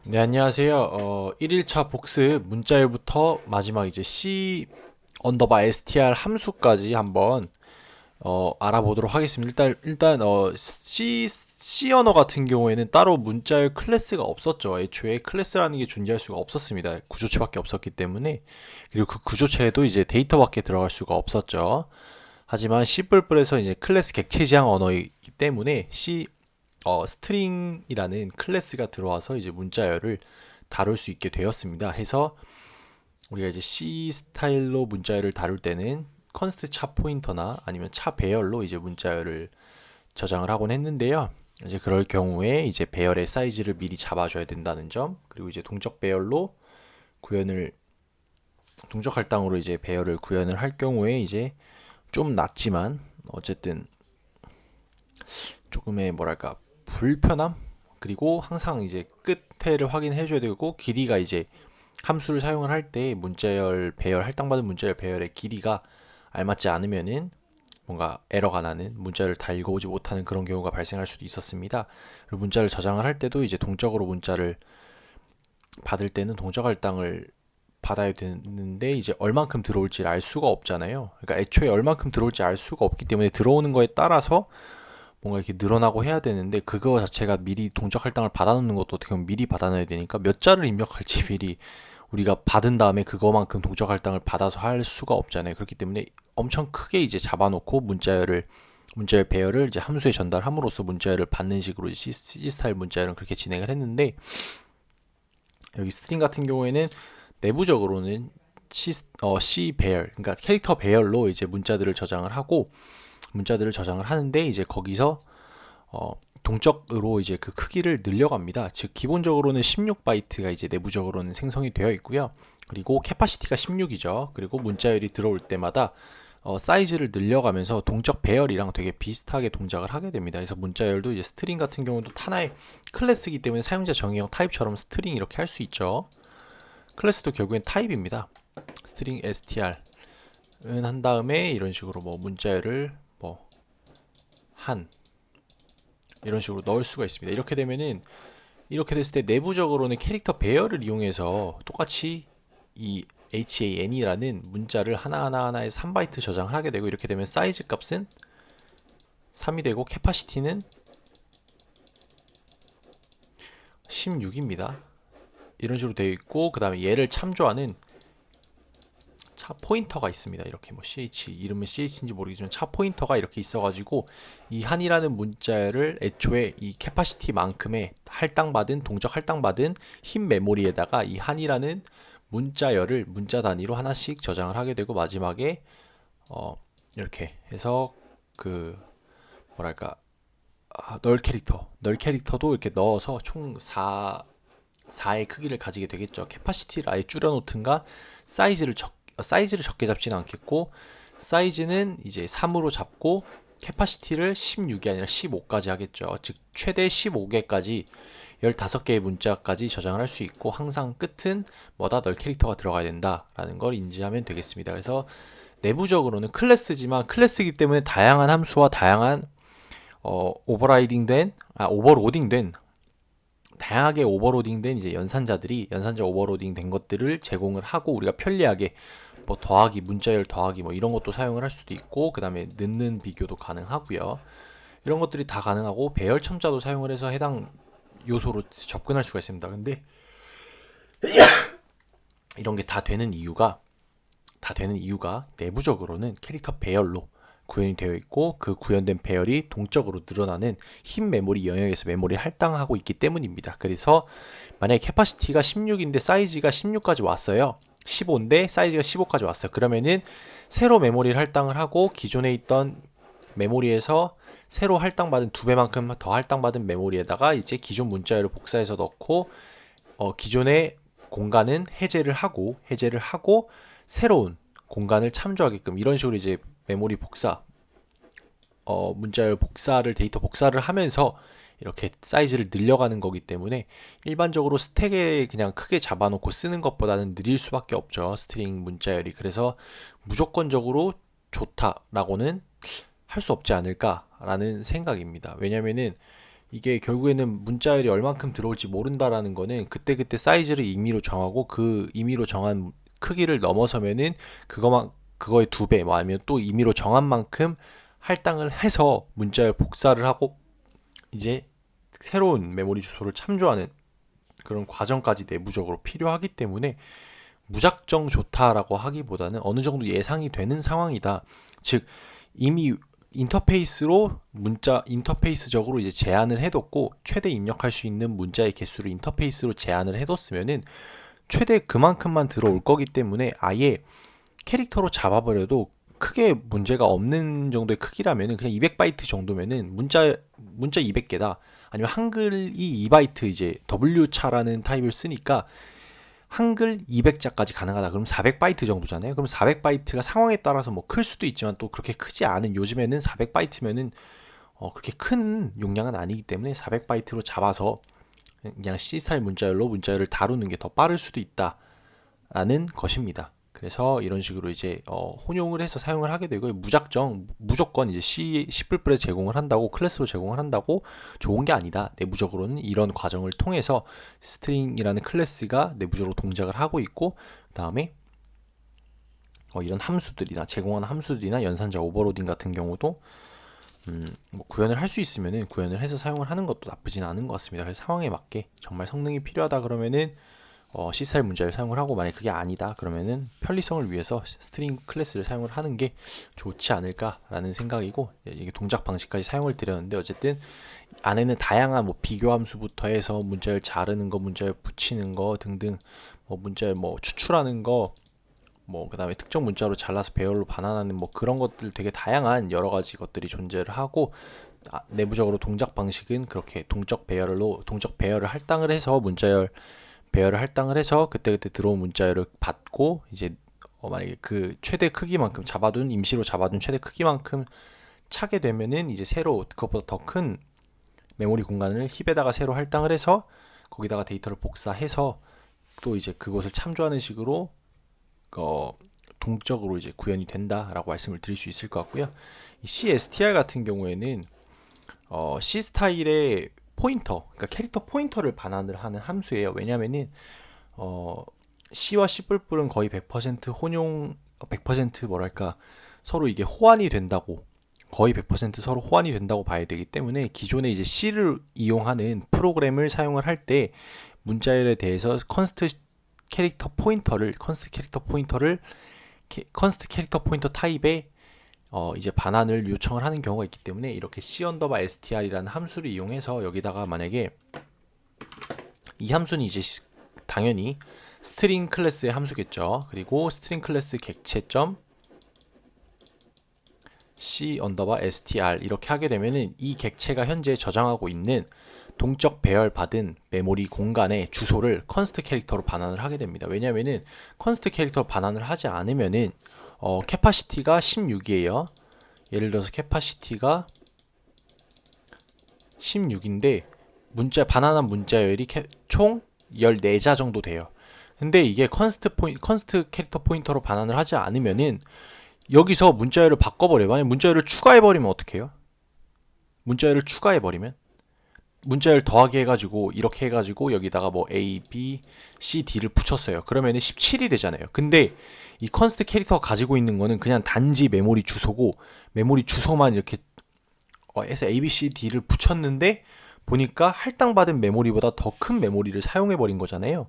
네, 안녕하세요. 1일차 복습 문자열부터 마지막 이제 C 언더바 str 함수까지 한번 알아보도록 하겠습니다. C 언어 같은 경우에는 따로 문자열 클래스가 없었죠. 애초에 클래스라는 게 존재할 수가 없었습니다. 구조체밖에 없었기 때문에. 그리고 그 구조체에도 이제 데이터밖에 들어갈 수가 없었죠. 하지만 C++에서 이제 클래스 객체 지향 언어이기 때문에 스트링이라는 클래스가 들어와서 이제 문자열을 다룰 수 있게 되었습니다. 해서 우리가 이제 C 스타일로 문자열을 다룰 때는 컨스트 차 포인터나 아니면 차 배열로 이제 문자열을 저장을 하곤 했는데요. 이제 그럴 경우에 이제 배열의 사이즈를 미리 잡아줘야 된다는 점, 그리고 이제 동적 배열로 구현을 동적 할당으로 이제 배열을 구현을 할 경우에 이제 좀 낮지만 어쨌든 조금의 뭐랄까 불편함, 그리고 항상 이제 끝에를 확인해 줘야 되고, 길이가 이제 함수를 사용을 할 때 문자열 배열 할당받은 문자열 배열의 길이가 알맞지 않으면은 뭔가 에러가 나는, 문자를 다 읽어오지 못하는 그런 경우가 발생할 수도 있었습니다. 그리고 문자를 저장을 할 때도 이제 동적으로 문자를 받을 때는 동적 할당을 받아야 되는데 이제 얼만큼 들어올지 알 수가 없잖아요. 그러니까 애초에 얼만큼 들어올지 알 수가 없기 때문에 들어오는 거에 따라서 뭔가 이렇게 늘어나고 해야 되는데, 그거 자체가 미리 동적 할당을 받아놓는 것도 어떻게 보면 미리 받아놔야 되니까 몇 자를 입력할지 미리 우리가 받은 다음에 그거만큼 동적 할당을 받아서 할 수가 없잖아요. 그렇기 때문에 엄청 크게 이제 잡아놓고 문자열 배열을 이제 함수에 전달함으로써 문자열을 받는 식으로 C 스타일 문자열은 그렇게 진행을 했는데, 여기 스트링 같은 경우에는 내부적으로는 C 배열, 그러니까 캐릭터 배열로 이제 문자들을 저장을 하는데, 이제 거기서 어, 동적으로 이제 그 크기를 늘려갑니다. 즉 기본적으로는 16바이트가 이제 내부적으로는 생성이 되어 있고요. 그리고 캐파시티가 16이죠. 그리고 문자열이 들어올 때마다 사이즈를 늘려가면서 동적 배열이랑 되게 비슷하게 동작을 하게 됩니다. 그래서 문자열도 이제 스트링 같은 경우도 하나의 클래스이기 때문에 사용자 정의형 타입처럼 스트링 이렇게 할 수 있죠. 클래스도 결국엔 타입입니다. 스트링 str은 한 다음에 이런 식으로 뭐 문자열을 뭐 한 이런 식으로 넣을 수가 있습니다. 이렇게 됐을 때 내부적으로는 캐릭터 배열을 이용해서 똑같이 이 han이라는 문자를 하나하나에 3바이트 저장을 하게 되고, 이렇게 되면 사이즈 값은 3이 되고 캐파시티는 16입니다. 이런 식으로 되어 있고, 그 다음에 얘를 참조하는 차 포인터가 있습니다. 이렇게 뭐 ch, 이름은 ch인지 모르겠지만 차 포인터가 이렇게 있어가지고 이 한이라는 문자를 애초에 이 캐파시티만큼의 동적 할당받은 흰 메모리에다가 이 한이라는 문자열을 문자 단위로 하나씩 저장을 하게 되고, 마지막에 이렇게 해서 그 뭐랄까 널 캐릭터도 이렇게 넣어서 총 4의 크기를 가지게 되겠죠. 캐파시티를 아예 줄여놓든가 사이즈를 적게 잡지는 않겠고, 사이즈는 이제 3으로 잡고 캐파시티를 16이 아니라 15까지 하겠죠. 즉 최대 15개까지 15개의 문자까지 저장을 할 수 있고, 항상 끝은 뭐다 널 캐릭터가 들어가야 된다라는 걸 인지하면 되겠습니다. 그래서 내부적으로는 클래스지만 클래스이기 때문에 다양한 함수와 다양한 오버로딩된 다양하게 오버로딩된 이제 연산자 오버로딩 된 것들을 제공을 하고, 우리가 편리하게 뭐 더하기, 문자열 더하기 뭐 이런 것도 사용을 할 수도 있고, 그 다음에 넣는 비교도 가능하고요. 이런 것들이 다 가능하고 배열 첨자도 사용을 해서 해당 요소로 접근할 수가 있습니다. 근데 이런 게 다 되는 이유가 내부적으로는 캐릭터 배열로 구현이 되어 있고, 그 구현된 배열이 동적으로 늘어나는 흰 메모리 영역에서 메모리를 할당하고 있기 때문입니다. 그래서 만약에 캐파시티가 16인데 사이즈가 16까지 왔어요. 15인데 사이즈가 15까지 왔어요. 그러면은 새로 메모리를 할당을 하고, 기존에 있던 메모리에서 새로 할당받은 두 배만큼 더 할당받은 메모리에다가 이제 기존 문자열을 복사해서 넣고, 기존의 공간은 해제를 하고 새로운 공간을 참조하게끔 이런 식으로 이제 메모리 복사, 문자열 복사를 데이터 복사를 하면서 이렇게 사이즈를 늘려가는 거기 때문에, 일반적으로 스택에 그냥 크게 잡아놓고 쓰는 것보다는 느릴 수밖에 없죠, 스트링 문자열이. 그래서 무조건적으로 좋다라고는 할 수 없지 않을까라는 생각입니다. 왜냐면은 이게 결국에는 문자열이 얼만큼 들어올지 모른다라는 거는 그때그때 사이즈를 임의로 정하고 그 임의로 정한 크기를 넘어서면은 그거의 2배, 뭐 아니면 또 임의로 정한 만큼 할당을 해서 문자열 복사를 하고 이제 새로운 메모리 주소를 참조하는 그런 과정까지 내부적으로 필요하기 때문에 무작정 좋다라고 하기보다는 어느 정도 예상이 되는 상황이다. 즉 이미 인터페이스적으로 이제 제한을 해뒀고 최대 입력할 수 있는 문자의 개수를 인터페이스로 제한을 해뒀으면은 최대 그만큼만 들어올 거기 때문에 아예 캐릭터로 잡아버려도 크게 문제가 없는 정도의 크기라면은 그냥 200바이트 정도면은 문자 200개다. 아니면 한글이 2바이트 이제 W차라는 타입을 쓰니까 한글 200자까지 가능하다. 그럼 400바이트 정도잖아요. 그럼 400바이트가 상황에 따라서 뭐 클 수도 있지만 또 그렇게 크지 않은 요즘에는 400바이트면은 그렇게 큰 용량은 아니기 때문에 400바이트로 잡아서 그냥 C스타일 문자열을 다루는 게 더 빠를 수도 있다라는 것입니다. 그래서 이런 식으로 이제 혼용을 해서 사용을 하게 되고 무조건 이제 C++에 제공을 한다고 클래스로 제공을 한다고 좋은 게 아니다. 내부적으로는 이런 과정을 통해서 스트링이라는 클래스가 내부적으로 동작을 하고 있고 그다음에 이런 함수들이나 제공하는 함수들이나 연산자 오버로딩 같은 경우도 뭐 구현을 할 수 있으면은 구현을 해서 사용을 하는 것도 나쁘진 않은 것 같습니다. 그래서 상황에 맞게 정말 성능이 필요하다 그러면은 C스타일 문자를 사용을 하고 만약 그게 아니다 그러면은 편리성을 위해서 스트링 클래스를 사용을 하는 게 좋지 않을까라는 생각이고 이게 동작 방식까지 사용을 드렸는데 어쨌든 안에는 다양한 뭐 비교 함수부터 해서 문자열 자르는 거, 문자열 붙이는 거 등등 뭐 문자열 뭐 추출하는 거 뭐 그다음에 특정 문자로 잘라서 배열로 반환하는 뭐 그런 것들 되게 다양한 여러 가지 것들이 존재를 하고 내부적으로 동작 방식은 그렇게 동적 배열을 할당을 해서 문자열 배열을 할당을 해서 그때그때 들어온 문자열을 받고 이제 만약에 그 최대 크기만큼 임시로 잡아둔 최대 크기만큼 차게 되면은 이제 새로 그것보다 더 큰 메모리 공간을 힙에다가 새로 할당을 해서 거기다가 데이터를 복사해서 또 이제 그것을 참조하는 식으로 동적으로 이제 구현이 된다라고 말씀을 드릴 수 있을 것 같고요. 이 CSTR 같은 경우에는 C 스타일의 포인터, 그러니까 캐릭터 포인터를 반환을 하는 함수예요. 왜냐면은 C와 C++은 거의 100% 혼용, 100% 뭐랄까 서로 이게 호환이 된다고 거의 100% 서로 호환이 된다고 봐야 되기 때문에 기존에 이제 C를 이용하는 프로그램을 사용을 할 때 문자열에 대해서 컨스트 캐릭터 포인터 타입의 이제 반환을 요청을 하는 경우가 있기 때문에 이렇게 c_str이라는 함수를 이용해서 여기다가 만약에 이 함수는 이제 당연히 스트링 클래스의 함수겠죠. 그리고 스트링 클래스 객체점 c_str 이렇게 하게 되면은 이 객체가 현재 저장하고 있는 동적 배열 받은 메모리 공간의 주소를 컨스트 캐릭터로 반환을 하게 됩니다. 왜냐면은 컨스트 캐릭터로 반환을 하지 않으면은 캐파시티가 16이에요. 예를 들어서 캐파시티가 16인데 반환한 문자열이 총 14자 정도 돼요. 근데 이게 컨스트 캐릭터 포인터로 반환을 하지 않으면은 여기서 문자열을 바꿔버려요. 만약 문자열을 추가해버리면 어떻게 해요? 문자열을 추가해버리면 문자열 더하기 해가지고 이렇게 해가지고 여기다가 뭐 A, B, C, D를 붙였어요. 그러면은 17이 되잖아요. 근데 이 컨스트 캐릭터가 가지고 있는 거는 그냥 단지 메모리 주소고 메모리 주소만 이렇게 해서 A, B, C, D를 붙였는데 보니까 할당받은 메모리보다 더 큰 메모리를 사용해버린 거잖아요.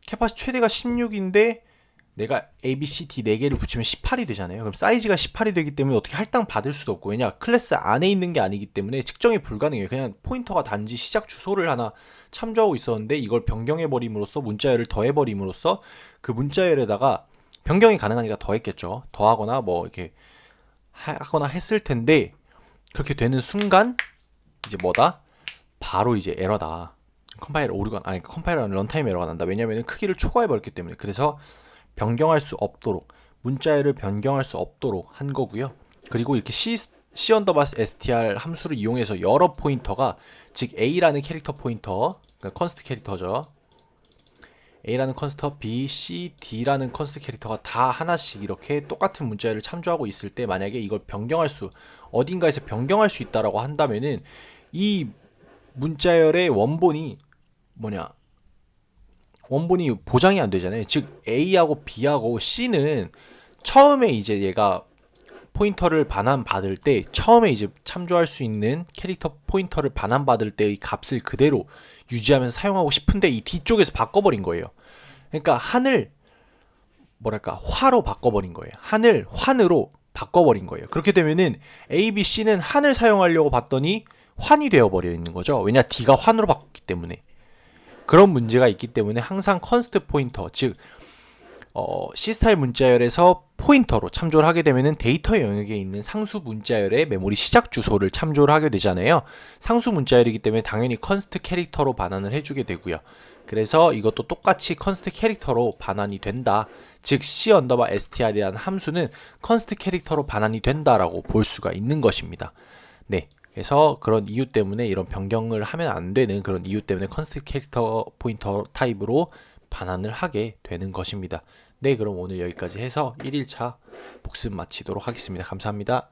캐파시티 최대가 16인데 내가 A, B, C, D 4개를 붙이면 18이 되잖아요. 그럼 사이즈가 18이 되기 때문에 어떻게 할당 받을 수도 없고 왜냐 클래스 안에 있는 게 아니기 때문에 측정이 불가능해요. 그냥 포인터가 단지 시작 주소를 하나 참조하고 있었는데 이걸 변경해버림으로써 문자열을 더해버림으로써 그 문자열에다가 변경이 가능하니까 더했겠죠. 더하거나 뭐 이렇게 하거나 했을 텐데 그렇게 되는 순간 이제 뭐다? 바로 이제 에러다. 컴파일러는 런타임 에러가 난다. 왜냐면은 크기를 초과해버렸기 때문에. 그래서 변경할 수 없도록 문자열을 변경할 수 없도록 한 거고요. 그리고 이렇게 c_str 함수를 이용해서 여러 포인터가 즉 A라는 캐릭터 포인터, 그러니까 컨스트 캐릭터죠. A라는 컨스터, B, C, D라는 컨스트 캐릭터가 다 하나씩 이렇게 똑같은 문자열을 참조하고 있을 때 만약에 이걸 어딘가에서 변경할 수 있다라고 한다면은 이 문자열의 원본이 뭐냐? 원본이 보장이 안 되잖아요. 즉 A하고 B하고 C는 처음에 이제 얘가 포인터를 반환받을 때 처음에 이제 참조할 수 있는 캐릭터 포인터를 반환받을 때의 값을 그대로 유지하면서 사용하고 싶은데 이 뒤쪽에서 바꿔버린 거예요. 그러니까 한을 뭐랄까 화로 바꿔버린 거예요. 한을 환으로 바꿔버린 거예요. 그렇게 되면은 A, B, C는 한을 사용하려고 봤더니 환이 되어버려 있는 거죠. 왜냐 D가 환으로 바꿨기 때문에. 그런 문제가 있기 때문에 항상 컨스트 포인터, 즉 C스타일 문자열에서 포인터로 참조를 하게 되면은 데이터 영역에 있는 상수 문자열의 메모리 시작 주소를 참조를 하게 되잖아요. 상수 문자열이기 때문에 당연히 컨스트 캐릭터로 반환을 해주게 되고요. 그래서 이것도 똑같이 컨스트 캐릭터로 반환이 된다. 즉 c_str이라는 함수는 컨스트 캐릭터로 반환이 된다라고 볼 수가 있는 것입니다. 네. 그래서 그런 이유 때문에 이런 변경을 하면 안 되는 그런 이유 때문에 컨스트 캐릭터 포인터 타입으로 반환을 하게 되는 것입니다. 네, 그럼 오늘 여기까지 해서 1일차 복습 마치도록 하겠습니다. 감사합니다.